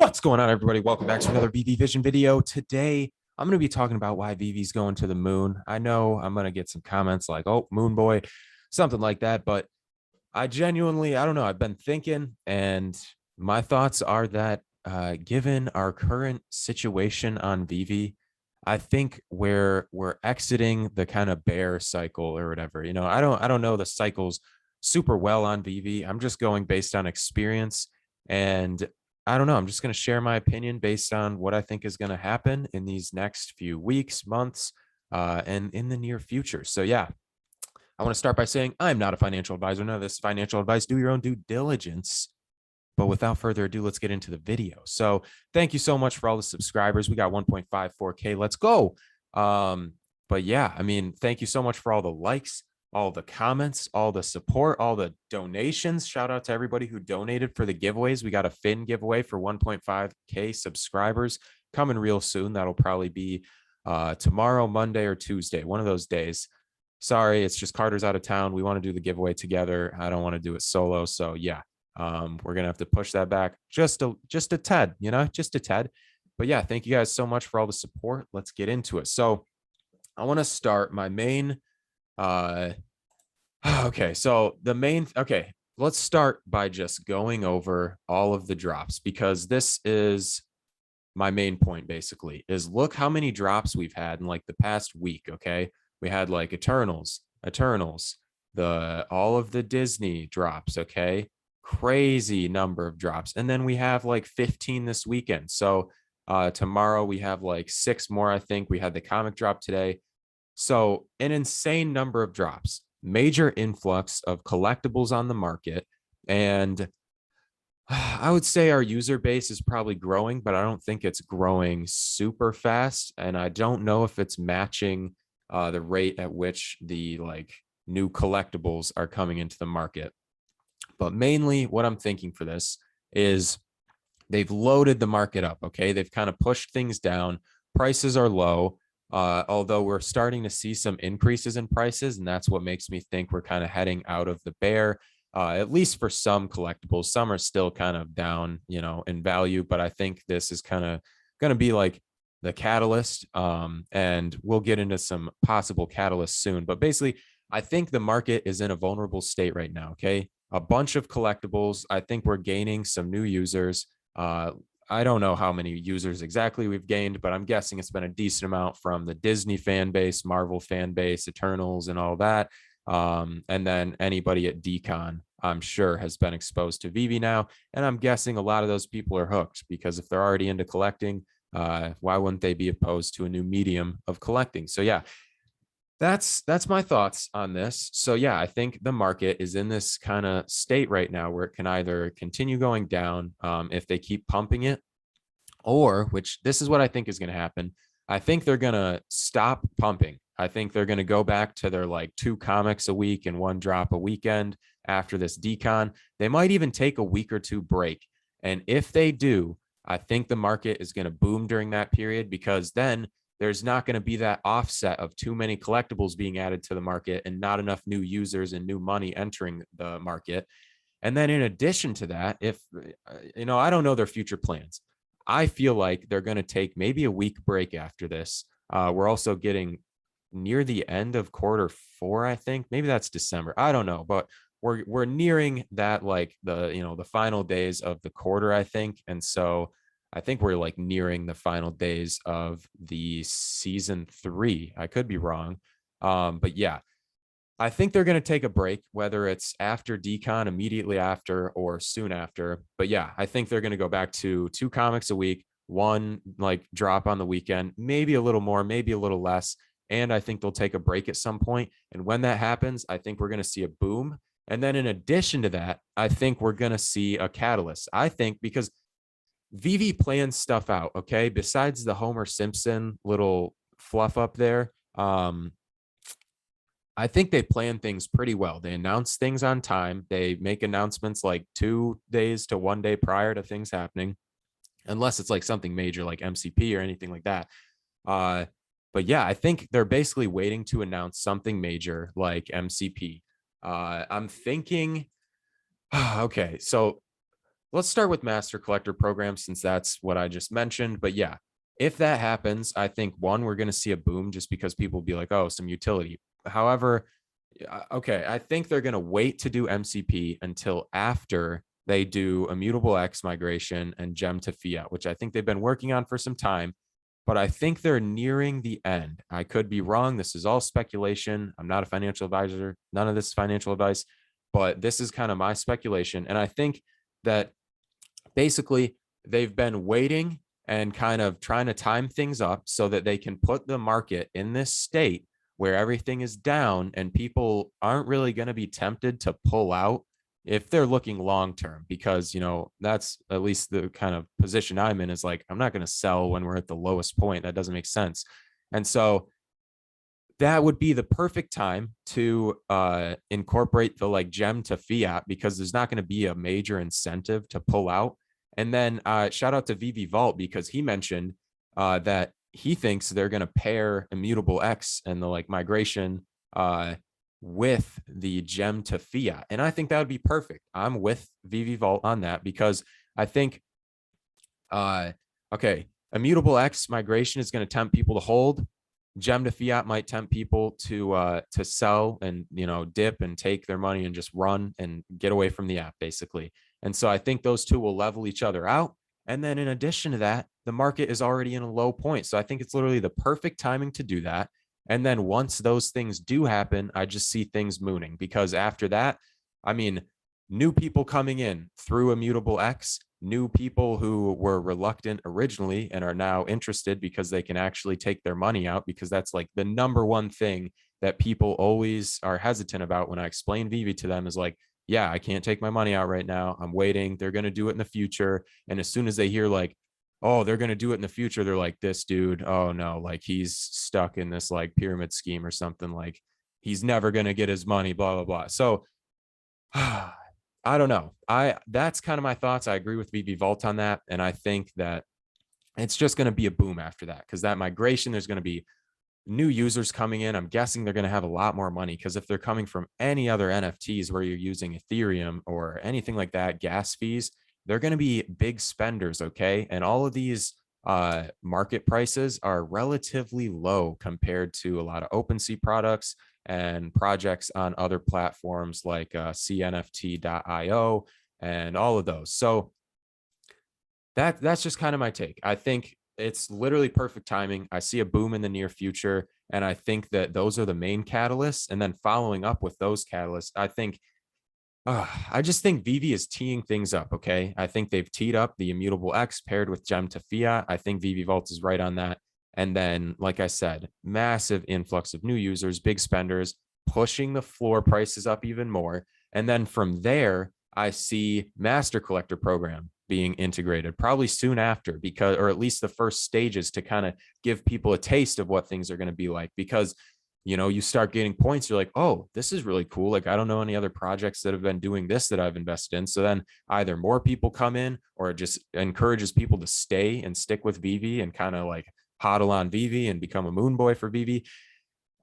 What's going on, everybody? Welcome back to another VV Vision video. Today, I'm going to be talking about why VV's going to the moon. I know I'm going to get some comments like, oh, moon boy, something like that. But I don't know. I've been thinking, and my thoughts are that given our current situation on VV, I think we're exiting the kind of bear cycle or whatever. I don't know the cycles super well on VV. I'm just going based on experience, and I don't know. I'm just going to share my opinion based on what I think is going to happen in these next few weeks, months, and in the near future. So yeah, I want to start by saying I'm not a financial advisor. None of this financial advice. Do your own due diligence. But without further ado, let's get into the video. So thank you so much for all the subscribers. We got 1.54K. Let's go. But yeah, I mean, thank you so much for all the likes, all the comments, all the support, all the donations. Shout out to everybody who donated for the giveaways. We got a Fin giveaway for 1.5K subscribers coming real soon. That'll probably be tomorrow, Monday, or Tuesday, one of those days. Sorry, it's just Carter's out of town. We want to do the giveaway together. I don't want to do it solo. So yeah, we're gonna have to push that back just a tad, just a tad. But yeah, thank you guys so much for all the support. Let's get into it. So I want to start my main okay, so let's start by just going over all of the drops, because this is my main point. Basically, is look how many drops we've had in like the past week. Okay, we had like Eternals, all of the Disney drops. Okay, crazy number of drops, and then we have like 15 this weekend. So tomorrow we have like 6 more. I think we had the comic drop today. So an insane number of drops, major influx of collectibles on the market. And I would say our user base is probably growing, but I don't think it's growing super fast. And I don't know if it's matching the rate at which the new collectibles are coming into the market. But mainly what I'm thinking for this is they've loaded the market up. Okay, they've kind of pushed things down. Prices are low. Although we're starting to see some increases in prices, and that's what makes me think we're kind of heading out of the bear, at least for some collectibles. Some are still kind of down, in value, but I think this is kind of going to be like the catalyst, and we'll get into some possible catalysts soon. But basically, I think the market is in a vulnerable state right now, okay? A bunch of collectibles. I think we're gaining some new users. I don't know how many users exactly we've gained, but I'm guessing it's been a decent amount from the Disney fan base, Marvel fan base, Eternals, and all that. And then anybody at Decon, I'm sure, has been exposed to VV now. And I'm guessing a lot of those people are hooked, because if they're already into collecting, why wouldn't they be opposed to a new medium of collecting? So yeah, that's my thoughts on this. So yeah, I think the market is in this kind of state right now where it can either continue going down if they keep pumping it, or, which this is what I think is going to happen, I think they're going to stop pumping. I think they're going to go back to their 2 comics a week and 1 drop a weekend after this decon. They might even take a week or 2 break. And if they do, I think the market is going to boom during that period, because then there's not going to be that offset of too many collectibles being added to the market and not enough new users and new money entering the market. And then in addition to that, if, I don't know their future plans. I feel like they're going to take maybe a week break after this. We're also getting near the end of Q4, I think. Maybe that's December. I don't know, but we're nearing that, the final days of the quarter, I think. And so I think we're nearing the final days of the season 3. I could be wrong. But yeah, I think they're going to take a break, whether it's after Decon, immediately after, or soon after. But yeah, I think they're going to go back to 2 comics a week, 1 drop on the weekend, maybe a little more, maybe a little less. And I think they'll take a break at some point. And when that happens, I think we're going to see a boom. And then in addition to that, I think we're going to see a catalyst. I think because VV plans stuff out, okay? Besides the Homer Simpson little fluff up there, I think they plan things pretty well. They announce things on time. They make announcements 2 days to 1 day prior to things happening, unless it's something major like MCP or anything like that. But yeah, I think they're basically waiting to announce something major like MCP. I'm thinking, okay, so let's start with master collector programs since that's what I just mentioned. But yeah, if that happens, I think one, we're going to see a boom just because people will be like, oh, some utility. However, okay, I think they're going to wait to do MCP until after they do Immutable X migration and gem to fiat, which I think they've been working on for some time. But I think they're nearing the end. I could be wrong. This is all speculation. I'm not a financial advisor. None of this is financial advice, but this is kind of my speculation. And I think that basically they've been waiting and kind of trying to time things up so that they can put the market in this state where everything is down and people aren't really going to be tempted to pull out if they're looking long term, because that's at least the kind of position I'm in, is like, I'm not going to sell when we're at the lowest point. That doesn't make sense. And so that would be the perfect time to incorporate the like gem to fiat, because there's not going to be a major incentive to pull out. And then shout out to Veve Vault, because he mentioned that he thinks they're going to pair Immutable X and the like migration with the gem to fiat. And I think that would be perfect. I'm with Veve Vault on that, because I think, okay, Immutable X migration is going to tempt people to hold. Gem to fiat might tempt people to sell and dip and take their money and just run and get away from the app, basically. And so I think those two will level each other out. And then in addition to that, the market is already in a low point. So I think it's literally the perfect timing to do that. And then once those things do happen, I just see things mooning, because after that, I mean, new people coming in through Immutable X, new people who were reluctant originally and are now interested because they can actually take their money out, because that's like the number one thing that people always are hesitant about when I explain Veve to them, is like, yeah, I can't take my money out right now. I'm waiting. They're going to do it in the future. And as soon as they hear like, oh, they're going to do it in the future, they're like, this dude, oh no, like he's stuck in this like pyramid scheme or something, like he's never going to get his money, blah, blah, blah. So I don't know. That's kind of my thoughts. I agree with Veve Vault on that. And I think that it's just going to be a boom after that, because that migration, there's going to be new users coming in. I'm guessing they're going to have a lot more money, because if they're coming from any other NFTs where you're using Ethereum or anything like that, gas fees, they're going to be big spenders. Okay. And all of these market prices are relatively low compared to a lot of OpenSea products and projects on other platforms like cnft.io and all of those. So that's just kind of my take. I think it's literally perfect timing. I see a boom in the near future, and I think that those are the main catalysts. And then following up with those catalysts, I just think Veve is teeing things up. Okay. I think they've teed up the Immutable X paired with gem to fiat. I think Veve Vault is right on that. And then, like I said, massive influx of new users, big spenders, pushing the floor prices up even more. And then from there, I see master collector program being integrated probably soon after, because, or at least the first stages, to kind of give people a taste of what things are going to be like, because you start getting points. You're like, oh, this is really cool. Like, I don't know any other projects that have been doing this that I've invested in. So then either more people come in, or it just encourages people to stay and stick with Veve and kind of like hodl on Veve and become a moon boy for Veve.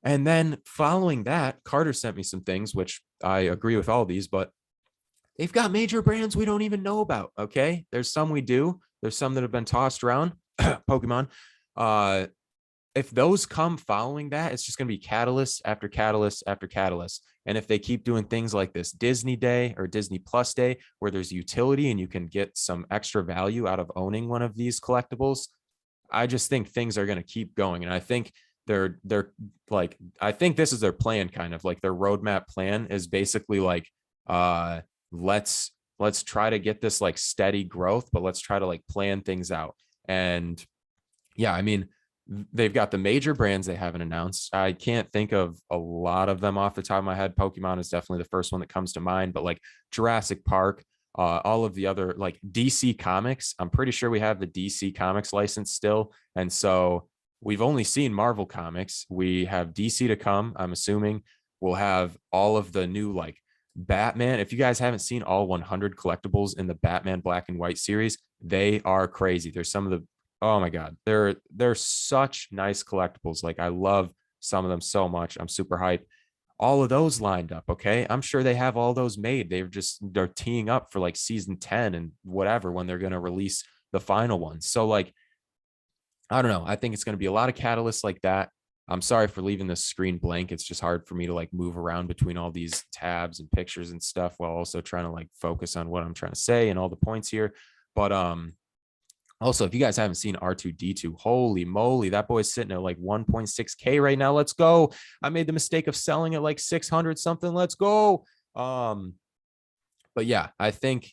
And then following that, Carter sent me some things, which I agree with all these, but they've got major brands we don't even know about. Okay. There's some we do. There's some that have been tossed around. Pokemon. If those come following that, it's just going to be catalyst after catalyst after catalyst. And if they keep doing things like this Disney Day or Disney Plus Day, where there's utility and you can get some extra value out of owning one of these collectibles, I just think things are going to keep going. And I think they're like, I think this is their plan, kind of like their roadmap plan is basically like, let's try to get this like steady growth, but let's try to like plan things out. And yeah, I mean, they've got the major brands they haven't announced. I can't think of a lot of them off the top of my head. Pokemon is definitely the first one that comes to mind, but like Jurassic Park, all of the other like DC Comics, I'm pretty sure we have the DC Comics license still. And so we've only seen Marvel Comics. We have DC to come. I'm assuming we'll have all of the new like Batman. If you guys haven't seen all 100 collectibles in the Batman Black and White series, they are crazy. There's some of the, oh my God, they're such nice collectibles. Like, I love some of them so much. I'm super hyped. all of those lined up. Okay. I'm sure they have all those made. They're teeing up for like season 10 and whatever when they're going to release the final ones. So like, I don't know. I think it's going to be a lot of catalysts like that. I'm sorry for leaving the screen blank. It's just hard for me to like move around between all these tabs and pictures and stuff while also trying to like focus on what I'm trying to say and all the points here. But also, if you guys haven't seen R2D2, holy moly, that boy's sitting at like 1.6K right now. Let's go. I made the mistake of selling at like 600 something. Let's go. But yeah, I think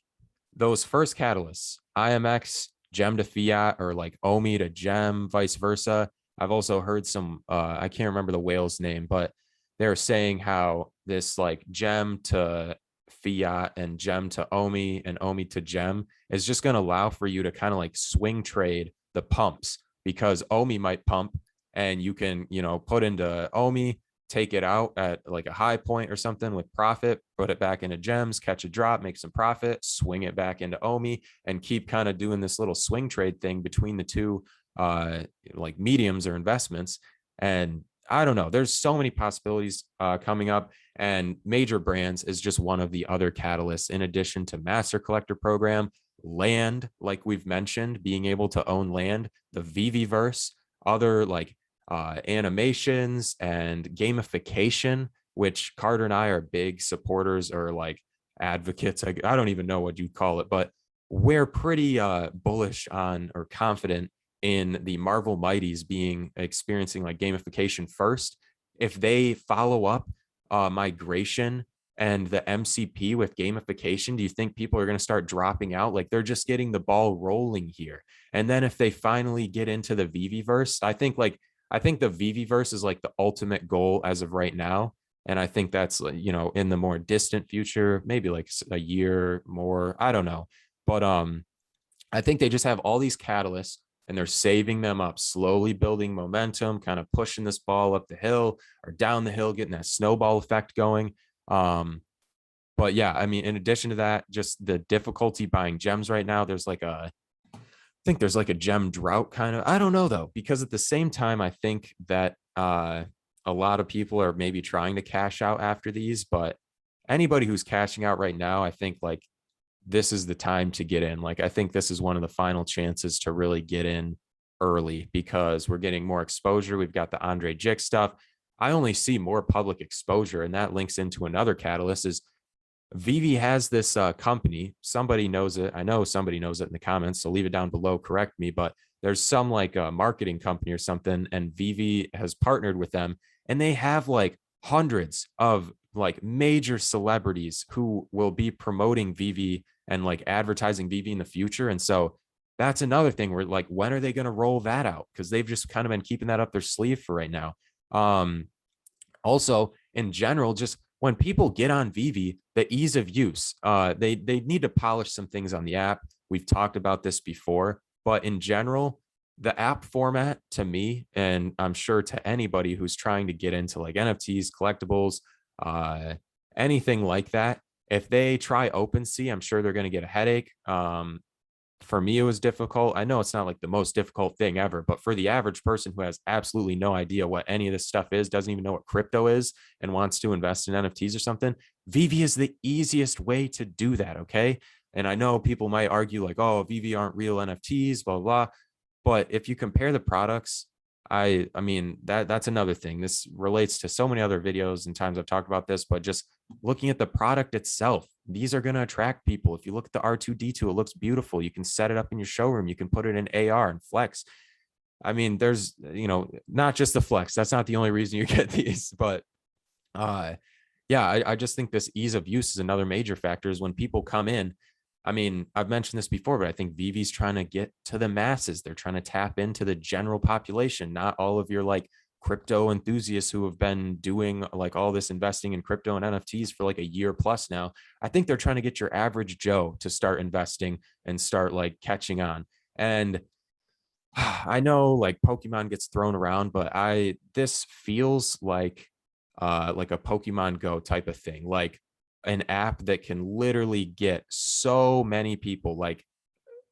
those first catalysts, IMX, gem to fiat, or like OMI to gem, vice versa. I've also heard some, I can't remember the whale's name, but they're saying how this like gem to fiat and gem to OMI and OMI to gem is just going to allow for you to kind of like swing trade the pumps, because OMI might pump and you can, put into OMI, take it out at like a high point or something with profit, put it back into gems, catch a drop, make some profit, swing it back into OMI, and keep kind of doing this little swing trade thing between the two like mediums or investments. And I don't know, there's so many possibilities coming up, and major brands is just one of the other catalysts, in addition to master collector program, land, like we've mentioned, being able to own land, the Viviverse, other like animations and gamification, which Carter and I are big supporters or like advocates. I don't even know what you'd call it, but we're pretty bullish on or confident in the Marvel Mighties being experiencing like gamification first. If they follow up migration and the MCP with gamification, do you think people are going to start dropping out? Like, they're just getting the ball rolling here. And then if they finally get into the Viviverse, I think the Viviverse is like the ultimate goal as of right now. And I think that's, in the more distant future, maybe like a year more, I don't know. But I think they just have all these catalysts and they're saving them up, slowly building momentum, kind of pushing this ball up the hill or down the hill, getting that snowball effect going. But yeah, I mean, in addition to that, just the difficulty buying gems right now, I think there's like a gem drought kind of, I don't know though, because at the same time, I think that a lot of people are maybe trying to cash out after these, but anybody who's cashing out right now, I think like this is the time to get in. Like, I think this is one of the final chances to really get in early, because we're getting more exposure. We've got the Andre Jick stuff. I only see more public exposure, and that links into another catalyst is Veve has this company. Somebody knows it. I know somebody knows it in the comments, so leave it down below, correct me, but there's some like a marketing company or something, and Veve has partnered with them, and they have like hundreds of like major celebrities who will be promoting Veve and like advertising Veve in the future. And so that's another thing where like, when are they going to roll that out? Because they've just kind of been keeping that up their sleeve for right now. Also, in general, just when people get on Veve, the ease of use, they need to polish some things on the app. We've talked about this before, but in general, the app format to me, and I'm sure to anybody who's trying to get into like NFTs, collectibles, anything like that, if they try OpenSea, I'm sure they're going to get a headache. For me, it was difficult. I know it's not like the most difficult thing ever, but for the average person who has absolutely no idea what any of this stuff is, doesn't even know what crypto is, and wants to invest in NFTs or something, Veve is the easiest way to do that. Okay. And I know people might argue like, oh, Veve aren't real NFTs, blah, blah. But if you compare the products, I mean, that's another thing. This relates to so many other videos and times I've talked about this, but just looking at the product itself, these are going to attract people. If you look at the R2D2, it looks beautiful. You can set it up in your showroom. You can put it in AR and flex. I mean, there's, not just the flex. That's not the only reason you get these, but yeah, I just think this ease of use is another major factor. Is when people come in, I mean, I've mentioned this before, but I think Veve's trying to get to the masses. They're trying to tap into the general population, not all of your like crypto enthusiasts who have been doing like all this investing in crypto and NFTs for like a year plus now. I think they're trying to get your average Joe to start investing and start like catching on. And I know like Pokemon gets thrown around, but this feels like a Pokemon Go type of thing, like an app that can literally get so many people, like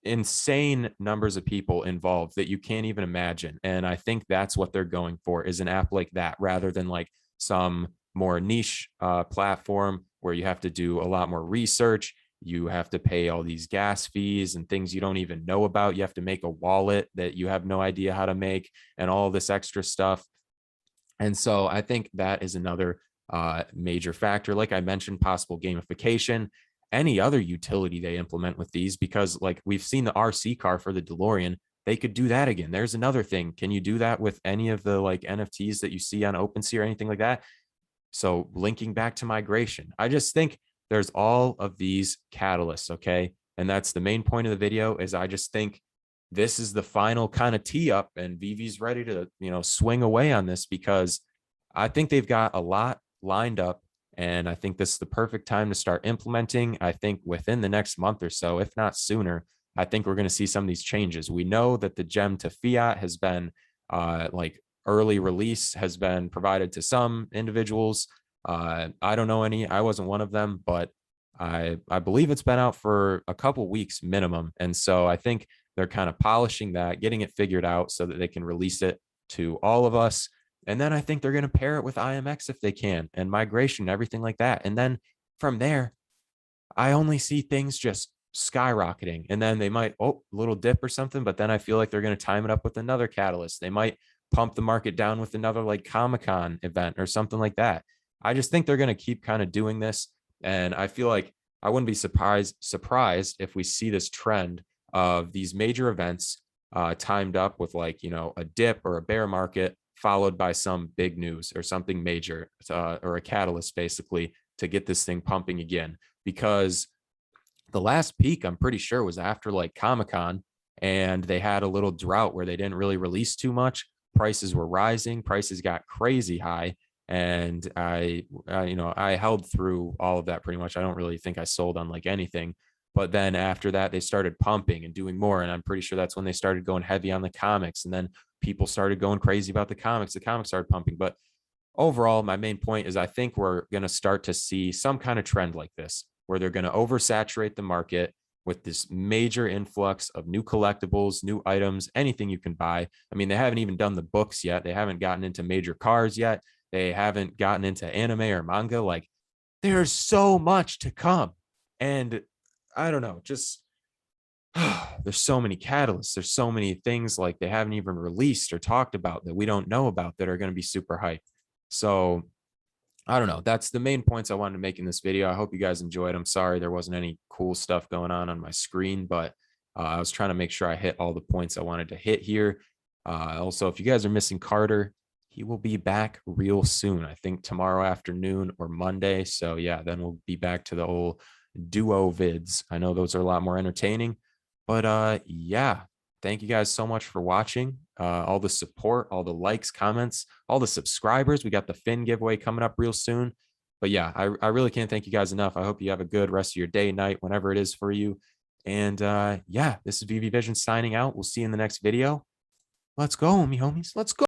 insane numbers of people involved that you can't even imagine. And I think that's what they're going for, is an app like that, rather than like some more niche platform where you have to do a lot more research. You have to pay all these gas fees and things you don't even know about. You have to make a wallet that you have no idea how to make and all this extra stuff. And so I think that is another major factor. Like I mentioned, possible gamification, any other utility they implement with these, because like we've seen the RC car for the DeLorean, they could do that again. There's another thing. Can you do that with any of the like NFTs that you see on OpenSea or anything like that? So linking back to migration, I just think there's all of these catalysts. Okay. And that's the main point of the video is I just think this is the final kind of tee up and Veve's ready to, swing away on this because I think they've got a lot lined up. And I think this is the perfect time to start implementing. I think within the next month or so, if not sooner, I think we're going to see some of these changes. We know that the gem to fiat has been like early release has been provided to some individuals. I don't know any. I wasn't one of them, but I believe it's been out for a couple weeks minimum. And so I think they're kind of polishing that, getting it figured out so that they can release it to all of us. And then I think they're going to pair it with IMX if they can and migration, everything like that. And then from there, I only see things just skyrocketing. And then they might, a little dip or something. But then I feel like they're going to time it up with another catalyst. They might pump the market down with another like Comic-Con event or something like that. I just think they're going to keep kind of doing this. And I feel like I wouldn't be surprised if we see this trend of these major events timed up with like, a dip or a bear market followed by some big news or something major or a catalyst basically to get this thing pumping again. Because the last peak, I'm pretty sure, was after like Comic-Con, and they had a little drought where they didn't really release too much. Prices were rising, prices got crazy high, and I held through all of that pretty much. I don't really think I sold on like anything, but then after that, they started pumping and doing more, and I'm pretty sure that's when they started going heavy on the comics, and then people started going crazy about the comics. The comics started pumping, but overall, my main point is I think we're going to start to see some kind of trend like this where they're going to oversaturate the market with this major influx of new collectibles, new items, anything you can buy. I mean, they haven't even done the books yet. They haven't gotten into major cars yet. They haven't gotten into anime or manga. Like, there's so much to come. And I don't know, just there's so many catalysts. There's so many things like they haven't even released or talked about that we don't know about that are going to be super hype. So I don't know. That's the main points I wanted to make in this video. I hope you guys enjoyed. I'm sorry there wasn't any cool stuff going on my screen, but I was trying to make sure I hit all the points I wanted to hit here. Also, if you guys are missing Carter, he will be back real soon. I think tomorrow afternoon or Monday. So yeah, then we'll be back to the old duo vids. I know those are a lot more entertaining, but yeah, thank you guys so much for watching. All the support, all the likes, comments, all the subscribers. We got the Fin giveaway coming up real soon. But yeah, I really can't thank you guys enough. I hope you have a good rest of your day, night, whenever it is for you. And yeah, this is VV Vision signing out. We'll see you in the next video. Let's go, me homies. Let's go.